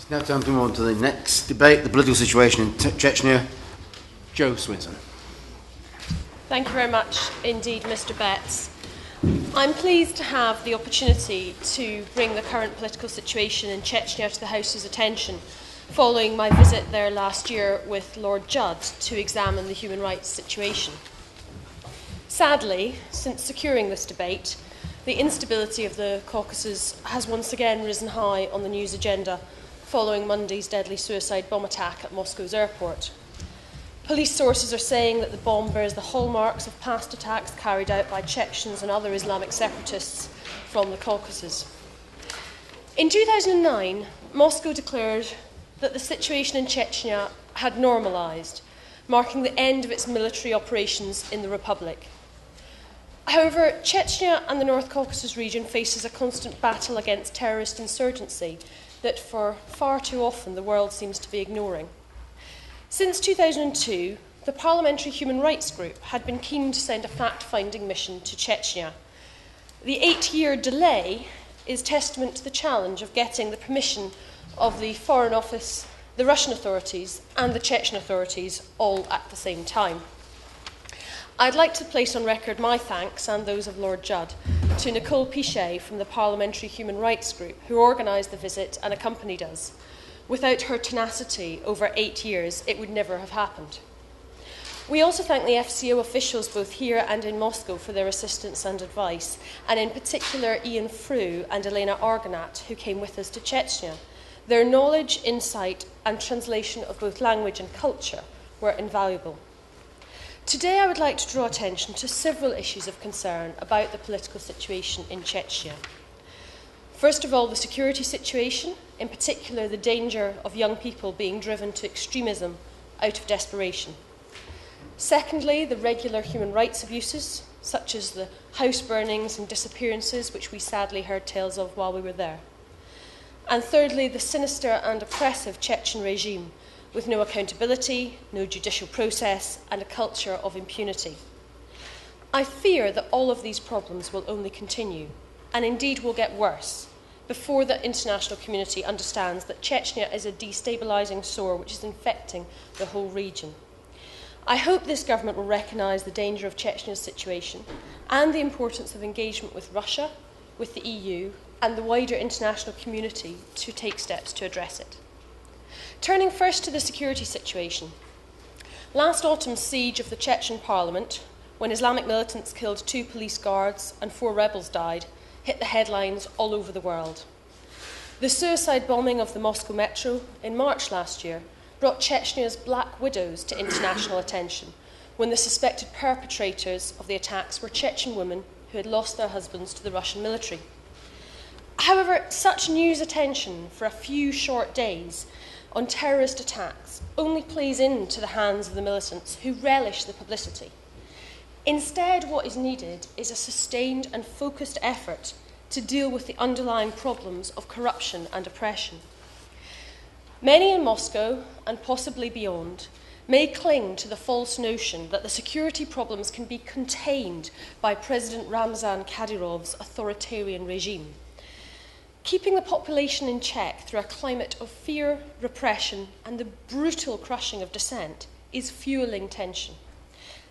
Now time to move on to the next debate, the political situation in Chechnya. Joe Swinson. Thank you very much indeed, Mr. Betts. I'm pleased to have the opportunity to bring the current political situation in Chechnya to the House's attention following my visit there last year with Lord Judd to examine the human rights situation. Sadly, since securing this debate, the instability of the Caucasus has once again risen high on the news agenda following Monday's deadly suicide bomb attack at Moscow's airport. Police sources are saying that the bomb bears the hallmarks of past attacks carried out by Chechens and other Islamic separatists from the Caucasus. In 2009, Moscow declared that the situation in Chechnya had normalised, marking the end of its military operations in the Republic. However, Chechnya and the North Caucasus region faces a constant battle against terrorist insurgency that for far too often the world seems to be ignoring. Since 2002, the Parliamentary Human Rights Group had been keen to send a fact-finding mission to Chechnya. The 8-year delay is testament to the challenge of getting the permission of the Foreign Office, the Russian authorities and the Chechen authorities all at the same time. I'd like to place on record my thanks and those of Lord Judd to Nicole Pichet from the Parliamentary Human Rights Group, who organised the visit and accompanied us. Without her tenacity over 8 years, it would never have happened. We also thank the FCO officials both here and in Moscow for their assistance and advice, and in particular Ian Frew and Elena Argonat, who came with us to Chechnya. Their knowledge, insight and translation of both language and culture were invaluable. Today I would like to draw attention to several issues of concern about the political situation in Chechnya. First of all, the security situation, in particular the danger of young people being driven to extremism out of desperation. Secondly, the regular human rights abuses, such as the house burnings and disappearances which we sadly heard tales of while we were there. And thirdly, the sinister and oppressive Chechen regime, with no accountability, no judicial process, and a culture of impunity. I fear that all of these problems will only continue, and indeed will get worse, before the international community understands that Chechnya is a destabilising sore which is infecting the whole region. I hope this government will recognise the danger of Chechnya's situation and the importance of engagement with Russia, with the EU, and the wider international community to take steps to address it. Turning first to the security situation. Last autumn's siege of the Chechen parliament, when Islamic militants killed 2 police guards and 4 rebels died, hit the headlines all over the world. The suicide bombing of the Moscow metro in March last year brought Chechnya's Black Widows to international attention, when the suspected perpetrators of the attacks were Chechen women who had lost their husbands to the Russian military. However, such news attention for a few short days on terrorist attacks only plays into the hands of the militants who relish the publicity. Instead, what is needed is a sustained and focused effort to deal with the underlying problems of corruption and oppression. Many in Moscow, and possibly beyond, may cling to the false notion that the security problems can be contained by President Ramzan Kadyrov's authoritarian regime. Keeping the population in check through a climate of fear, repression, and the brutal crushing of dissent is fueling tension.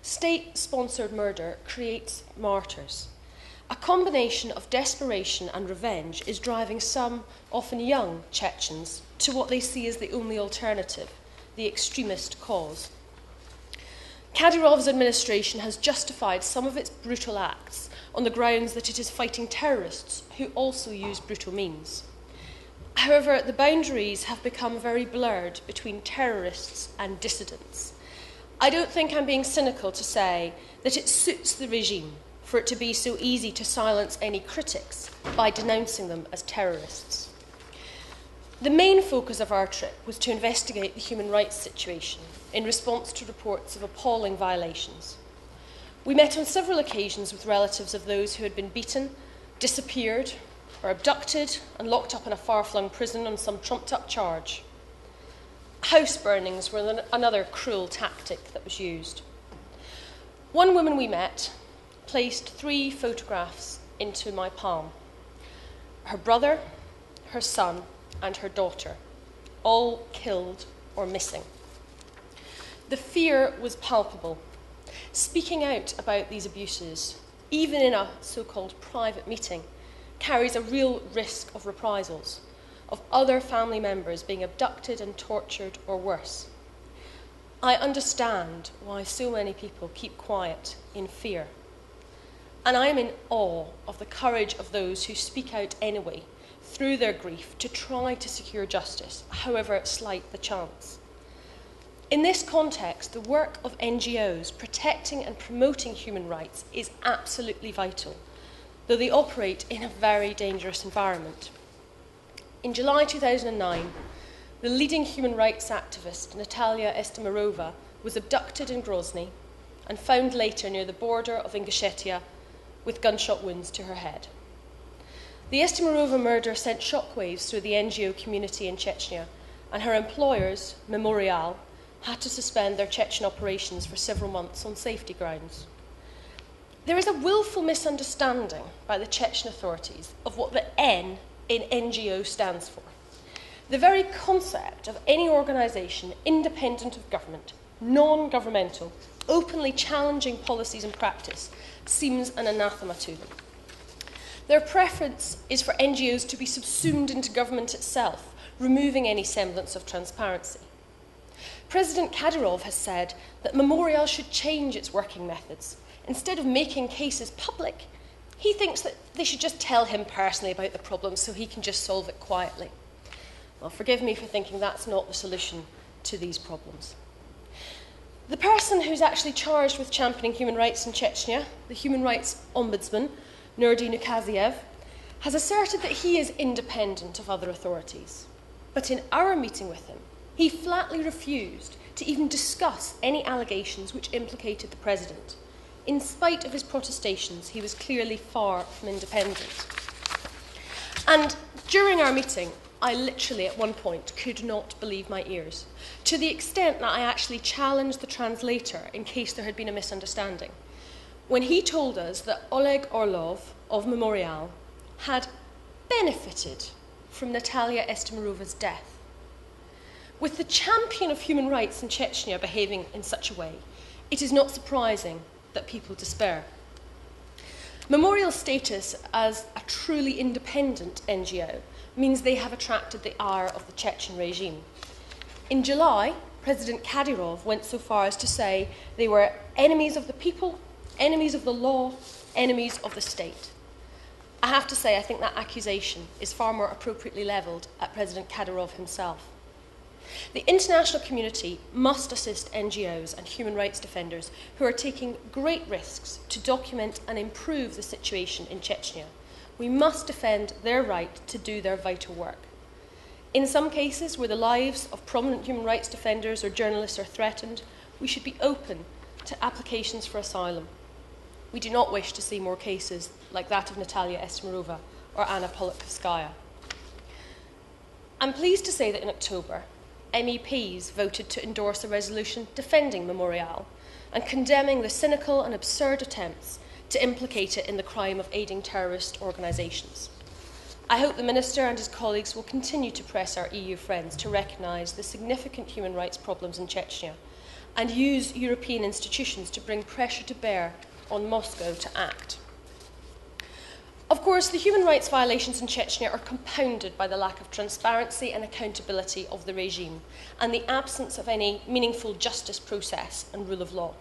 State-sponsored murder creates martyrs. A combination of desperation and revenge is driving some, often young, Chechens to what they see as the only alternative, the extremist cause. Kadyrov's administration has justified some of its brutal acts on the grounds that it is fighting terrorists who also use brutal means. However, the boundaries have become very blurred between terrorists and dissidents. I don't think I'm being cynical to say that it suits the regime for it to be so easy to silence any critics by denouncing them as terrorists. The main focus of our trip was to investigate the human rights situation in response to reports of appalling violations. We met on several occasions with relatives of those who had been beaten, disappeared, or abducted and locked up in a far-flung prison on some trumped-up charge. House burnings were another cruel tactic that was used. One woman we met placed 3 photographs into my palm: her brother, her son, and her daughter, all killed or missing. The fear was palpable. Speaking out about these abuses, even in a so-called private meeting, carries a real risk of reprisals, of other family members being abducted and tortured or worse. I understand why so many people keep quiet in fear. And I am in awe of the courage of those who speak out anyway, through their grief, to try to secure justice, however slight the chance. In this context, the work of NGOs protecting and promoting human rights is absolutely vital, though they operate in a very dangerous environment. In July 2009, the leading human rights activist, Natalia Estemirova, was abducted in Grozny and found later near the border of Ingushetia with gunshot wounds to her head. The Estemirova murder sent shockwaves through the NGO community in Chechnya, and her employers, Memorial, had to suspend their Chechen operations for several months on safety grounds. There is a willful misunderstanding by the Chechen authorities of what the N in NGO stands for. The very concept of any organisation independent of government, non-governmental, openly challenging policies and practice seems an anathema to them. Their preference is for NGOs to be subsumed into government itself, removing any semblance of transparency. President Kadyrov has said that Memorial should change its working methods. Instead of making cases public, he thinks that they should just tell him personally about the problem so he can just solve it quietly. Well, forgive me for thinking that's not the solution to these problems. The person who's actually charged with championing human rights in Chechnya, the Human Rights Ombudsman, Nurdi Nukaziev, has asserted that he is independent of other authorities. But in our meeting with him, he flatly refused to even discuss any allegations which implicated the president. In spite of his protestations, he was clearly far from independent. And during our meeting, I literally at one point could not believe my ears, to the extent that I actually challenged the translator in case there had been a misunderstanding, when he told us that Oleg Orlov of Memorial had benefited from Natalia Estemirova's death. With the champion of human rights in Chechnya behaving in such a way, it is not surprising that people despair. Memorial's status as a truly independent NGO means they have attracted the ire of the Chechen regime. In July, President Kadyrov went so far as to say they were enemies of the people, enemies of the law, enemies of the state. I have to say, I think that accusation is far more appropriately levelled at President Kadyrov himself. The international community must assist NGOs and human rights defenders who are taking great risks to document and improve the situation in Chechnya. We must defend their right to do their vital work. In some cases where the lives of prominent human rights defenders or journalists are threatened, we should be open to applications for asylum. We do not wish to see more cases like that of Natalia Estemirova or Anna Politkovskaya. I'm pleased to say that in October, MEPs voted to endorse a resolution defending Memorial and condemning the cynical and absurd attempts to implicate it in the crime of aiding terrorist organisations. I hope the Minister and his colleagues will continue to press our EU friends to recognise the significant human rights problems in Chechnya and use European institutions to bring pressure to bear on Moscow to act. Of course, the human rights violations in Chechnya are compounded by the lack of transparency and accountability of the regime and the absence of any meaningful justice process and rule of law.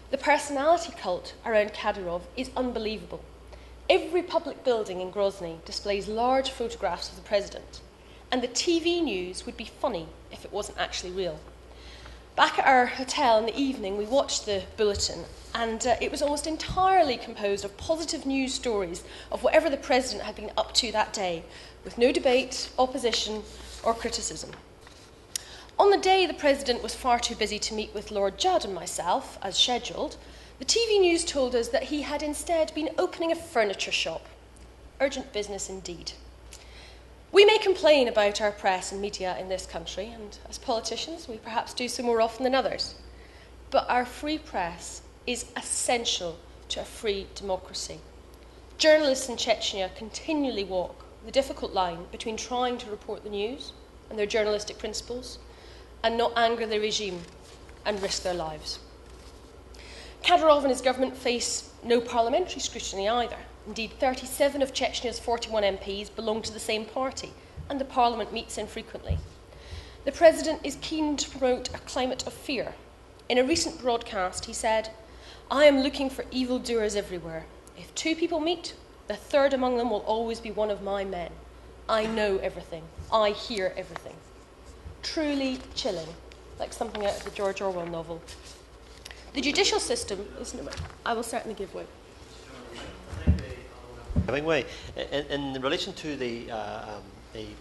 The personality cult around Kadyrov is unbelievable. Every public building in Grozny displays large photographs of the president, and the TV news would be funny if it wasn't actually real. Back at our hotel in the evening, we watched the bulletin, and it was almost entirely composed of positive news stories of whatever the president had been up to that day, with no debate, opposition, or criticism. On the day the president was far too busy to meet with Lord Judd and myself, as scheduled, the TV news told us that he had instead been opening a furniture shop. Urgent business indeed. We may complain about our press and media in this country, and as politicians, we perhaps do so more often than others. But our free press is essential to a free democracy. Journalists in Chechnya continually walk the difficult line between trying to report the news and their journalistic principles, and not anger the regime and risk their lives. Kadyrov and his government face no parliamentary scrutiny either. Indeed, 37 of Chechnya's 41 MPs belong to the same party, and the parliament meets infrequently. The president is keen to promote a climate of fear. In a recent broadcast, he said, "I am looking for evildoers everywhere. If two people meet, the third among them will always be one of my men. I know everything. I hear everything." Truly chilling, like something out of the George Orwell novel. The judicial system is no. I will certainly give way. Hemingway, in relation to the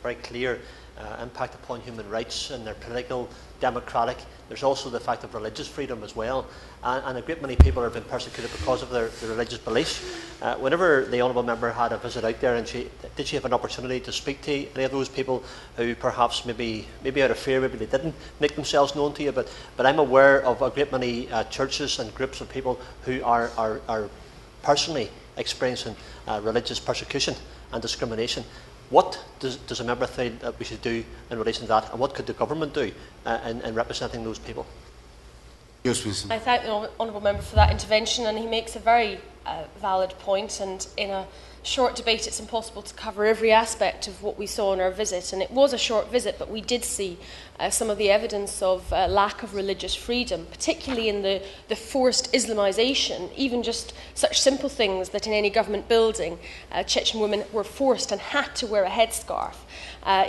very clear impact upon human rights and their political, democratic, there's also the fact of religious freedom as well, and a great many people are being persecuted because of their religious beliefs. Whenever the Honourable Member had a visit out there, and did she have an opportunity to speak to any of those people who perhaps maybe out of fear, maybe they didn't make themselves known to you, but I'm aware of a great many churches and groups of people who are personally experiencing religious persecution and discrimination. What does a member think that we should do in relation to that, and what could the government do in representing those people? Swinson. I thank the Honourable Member for that intervention, and he makes a very valid point, and in a short debate it's impossible to cover every aspect of what we saw on our visit, and it was a short visit, but we did see some of the evidence of lack of religious freedom, particularly in the forced Islamisation, even just such simple things that in any government building Chechen women were forced and had to wear a headscarf,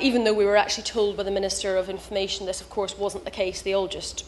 even though we were actually told by the Minister of Information this of course wasn't the case. They all just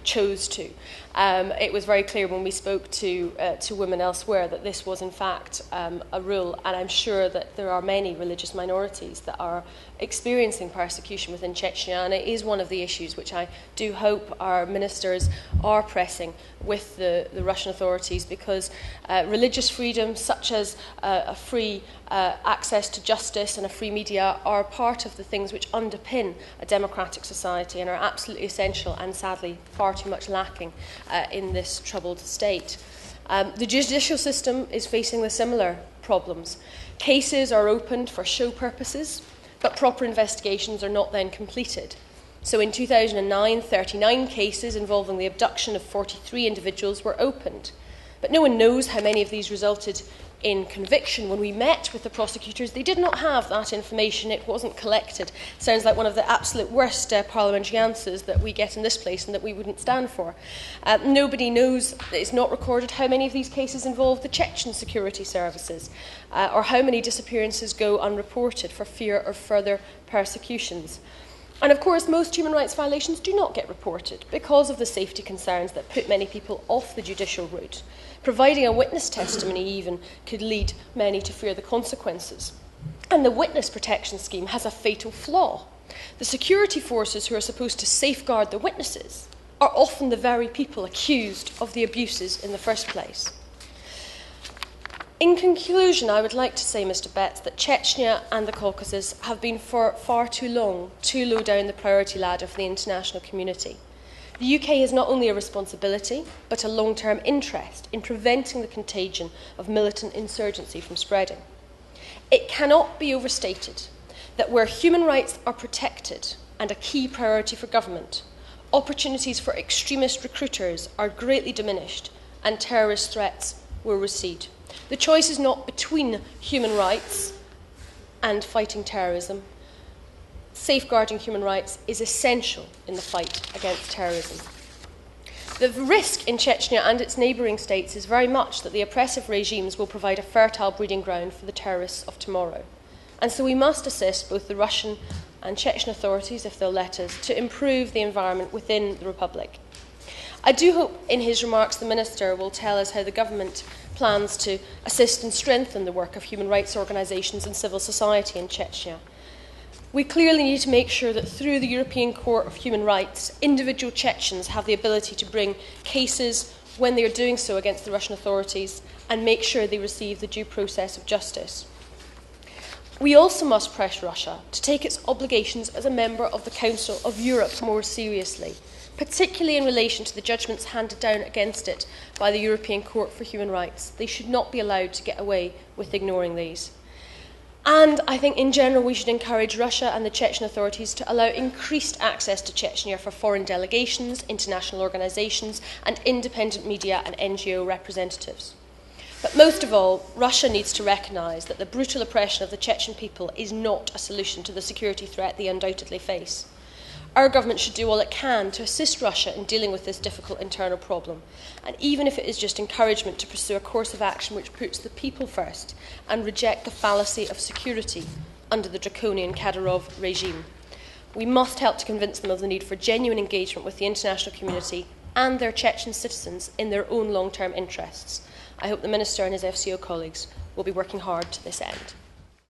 chose to. It was very clear when we spoke to women elsewhere that this was in fact a rule, and I'm sure that there are many religious minorities that are experiencing persecution within Chechnya, and it is one of the issues which I do hope our ministers are pressing with the Russian authorities, because religious freedom such as a free access to justice and a free media are part of the things which underpin a democratic society and are absolutely essential and sadly far too much lacking in this troubled state. The judicial system is facing the similar problems. Cases are opened for show purposes, but proper investigations are not then completed. So in 2009, 39 cases involving the abduction of 43 individuals were opened. But no one knows how many of these resulted in conviction. When we met with the prosecutors, they did not have that information. It wasn't collected. Sounds like one of the absolute worst parliamentary answers that we get in this place and that we wouldn't stand for. Nobody knows, it's not recorded, how many of these cases involve the Chechen security services, or how many disappearances go unreported for fear of further persecutions. And of course, most human rights violations do not get reported because of the safety concerns that put many people off the judicial route. Providing a witness testimony even could lead many to fear the consequences. And the witness protection scheme has a fatal flaw. The security forces who are supposed to safeguard the witnesses are often the very people accused of the abuses in the first place. In conclusion, I would like to say, Mr. Betts, that Chechnya and the Caucasus have been for far too long too low down the priority ladder for the international community. The UK has not only a responsibility, but a long-term interest in preventing the contagion of militant insurgency from spreading. It cannot be overstated that where human rights are protected and a key priority for government, opportunities for extremist recruiters are greatly diminished and terrorist threats will recede. The choice is not between human rights and fighting terrorism. Safeguarding human rights is essential in the fight against terrorism. The risk in Chechnya and its neighbouring states is very much that the oppressive regimes will provide a fertile breeding ground for the terrorists of tomorrow. And so we must assist both the Russian and Chechen authorities, if they'll let us, to improve the environment within the Republic. I do hope in his remarks the Minister will tell us how the government plans to assist and strengthen the work of human rights organisations and civil society in Chechnya. We clearly need to make sure that through the European Court of Human Rights, individual Chechens have the ability to bring cases when they are doing so against the Russian authorities and make sure they receive the due process of justice. We also must press Russia to take its obligations as a member of the Council of Europe more seriously, particularly in relation to the judgments handed down against it by the European Court for Human Rights. They should not be allowed to get away with ignoring these. And I think in general we should encourage Russia and the Chechen authorities to allow increased access to Chechnya for foreign delegations, international organisations and independent media and NGO representatives. But most of all, Russia needs to recognise that the brutal oppression of the Chechen people is not a solution to the security threat they undoubtedly face. Our government should do all it can to assist Russia in dealing with this difficult internal problem, and even if it is just encouragement to pursue a course of action which puts the people first and reject the fallacy of security under the draconian Kadyrov regime. We must help to convince them of the need for genuine engagement with the international community and their Chechen citizens in their own long-term interests. I hope the Minister and his FCO colleagues will be working hard to this end.